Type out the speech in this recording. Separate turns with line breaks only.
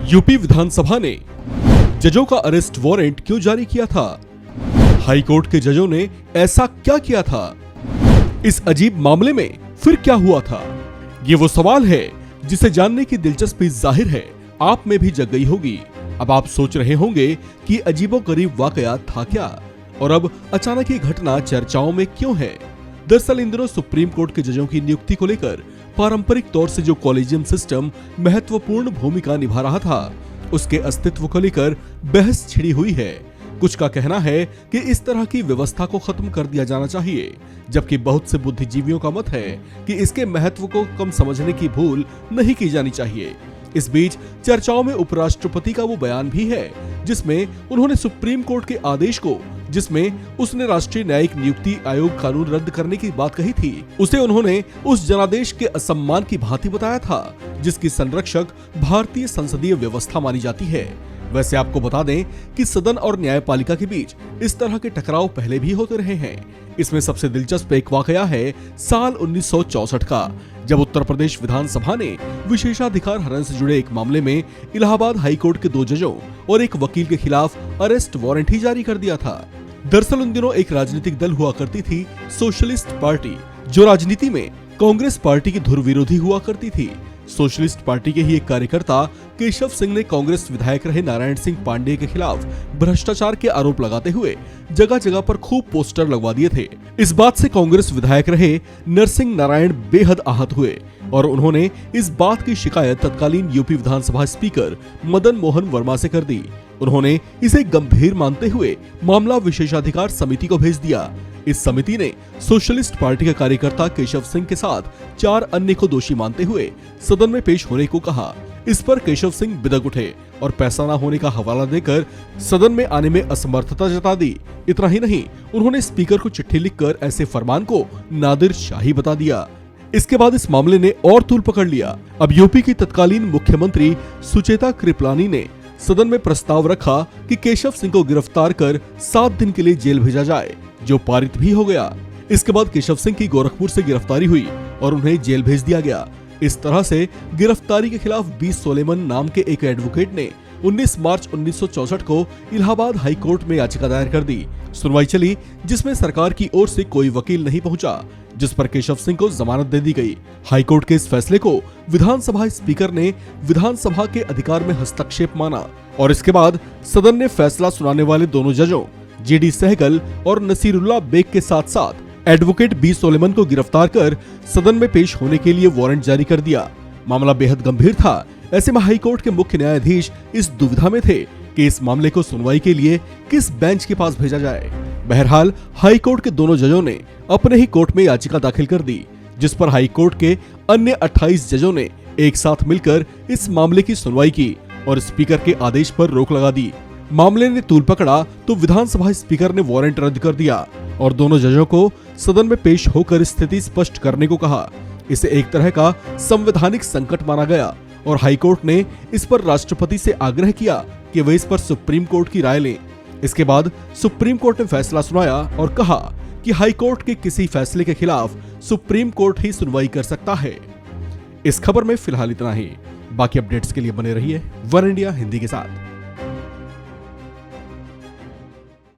UP विधानसभा ने जजों का अरेस्ट वारंट क्यों जारी किया था? हाई कोर्ट के जजों ने ऐसा क्या किया था? इस अजीब मामले में फिर क्या हुआ था? ये वो सवाल है जिसे जानने की दिलचस्पी जाहिर है आप में भी जग गई होगी। अब आप सोच रहे होंगे कि अजीबोगरीब वाकया था क्या और अब अचानक ये घटना चर्चाओं में क्यों है। दरअसल इन दिनों सुप्रीम कोर्ट के जजों की नियुक्ति को लेकर पारंपरिक तौर से जो कॉलेजियम सिस्टम महत्वपूर्ण भूमिका निभा रहा था, उसके अस्तित्व को लेकर बहस छिड़ी हुई है। कुछ का कहना है कि इस तरह की व्यवस्था को खत्म कर दिया जाना चाहिए, जबकि बहुत से बुद्धिजीवियों का मत है कि इसके महत्व को कम समझने की भूल नहीं की जानी चाहिए। इस बीच चर्चाओं में उपराष्ट्रपति का वो बयान भी है जिसमें उन्होंने सुप्रीम कोर्ट के आदेश को, जिसमें उसने राष्ट्रीय न्यायिक नियुक्ति आयोग कानून रद्द करने की बात कही थी, उसे उन्होंने उस जनादेश के असम्मान की भांति बताया था जिसकी संरक्षक भारतीय संसदीय व्यवस्था मानी जाती है। वैसे आपको बता दें कि सदन और न्यायपालिका के बीच इस तरह के टकराव पहले भी होते रहे हैं। इसमें सबसे दिलचस्प एक वाकया है साल 1964 का, जब उत्तर प्रदेश विधानसभा ने विशेषाधिकार हनन से जुड़े एक मामले में इलाहाबाद हाई कोर्ट के 2 जजों और एक वकील के खिलाफ अरेस्ट वारंट ही जारी कर दिया था। दरअसल उन दिनों एक राजनीतिक दल हुआ करती थी सोशलिस्ट पार्टी, जो राजनीति में कांग्रेस पार्टी की धुर विरोधी हुआ करती थी। सोशलिस्ट पार्टी के ही एक कार्यकर्ता केशव सिंह ने कांग्रेस विधायक रहे नारायण सिंह पांडेय के खिलाफ भ्रष्टाचार के आरोप लगाते हुए जगह जगह पर खूब पोस्टर लगवा दिए थे। इस बात से कांग्रेस विधायक रहे नरसिंह नारायण बेहद आहत हुए और उन्होंने इस बात की शिकायत तत्कालीन यूपी विधानसभा स्पीकर मदन मोहन वर्मा से कर दी। उन्होंने इसे गंभीर मानते हुए मामला विशेषाधिकार समिति को भेज दिया। इस समिति ने सोशलिस्ट पार्टी के कार्यकर्ता केशव सिंह के साथ 4 अन्य को दोषी मानते हुए सदन में पेश होने को कहा। इस पर केशव सिंह बिदक उठे और पैसा न होने का हवाला देकर सदन में आने में असमर्थता जता दी। इतना ही नहीं, उन्होंने स्पीकर को चिट्ठी लिखकर ऐसे फरमान को नादिर शाही बता दिया। इसके बाद इस मामले ने और तूल पकड़ लिया। अब यूपी की तत्कालीन मुख्यमंत्री सुचेता कृपलानी ने सदन में प्रस्ताव रखा कि केशव सिंह को गिरफ्तार कर 7 दिन के लिए जेल भेजा जाए, जो पारित भी हो गया। इसके बाद केशव सिंह की गोरखपुर से गिरफ्तारी हुई और उन्हें जेल भेज दिया गया। इस तरह से गिरफ्तारी के खिलाफ बी सोलेमन नाम के एक एडवोकेट ने 19 मार्च 1964 को इलाहाबाद हाई कोर्ट में याचिका दायर कर दी। सुनवाई चली जिसमें सरकार की ओर से कोई वकील नहीं पहुंचा, जिस पर केशव सिंह को जमानत दे दी गई। हाई कोर्ट के इस फैसले को विधानसभा स्पीकर ने विधानसभा के अधिकार में हस्तक्षेप माना और इसके बाद सदन ने फैसला सुनाने वाले दोनों जजों जीडी सहगल और नसीरुल्लाह बेग के साथ साथ एडवोकेट बी सोलेमन को गिरफ्तार कर सदन में पेश होने के लिए वारंट जारी कर दिया। मामला बेहद गंभीर था। ऐसे में हाई कोर्ट के मुख्य न्यायाधीश इस दुविधा में थे कि इस मामले को सुनवाई के लिए किस बेंच के पास भेजा जाए। बहरहाल हाई कोर्ट के दोनों जजों ने अपने ही कोर्ट में याचिका दाखिल कर दी, जिस पर हाई कोर्ट के अन्य 28 जजों ने एक साथ मिलकर इस मामले की सुनवाई की और स्पीकर के आदेश पर रोक लगा दी। मामले ने तूल पकड़ा तो विधानसभा स्पीकर ने वारंट रद्द कर दिया और दोनों जजों को सदन में पेश होकर स्थिति स्पष्ट करने को कहा। इसे एक तरह का संवैधानिक संकट माना गया और हाई कोर्ट ने इस पर राष्ट्रपति से आग्रह किया कि वे इस पर सुप्रीम कोर्ट की राय लें। इसके बाद सुप्रीम कोर्ट ने फैसला सुनाया और कहा कि हाई कोर्ट के किसी फैसले के खिलाफ सुप्रीम कोर्ट ही सुनवाई कर सकता है। इस खबर में फिलहाल इतना ही। बाकी अपडेट्स के लिए बने रहिए वन इंडिया हिंदी के साथ।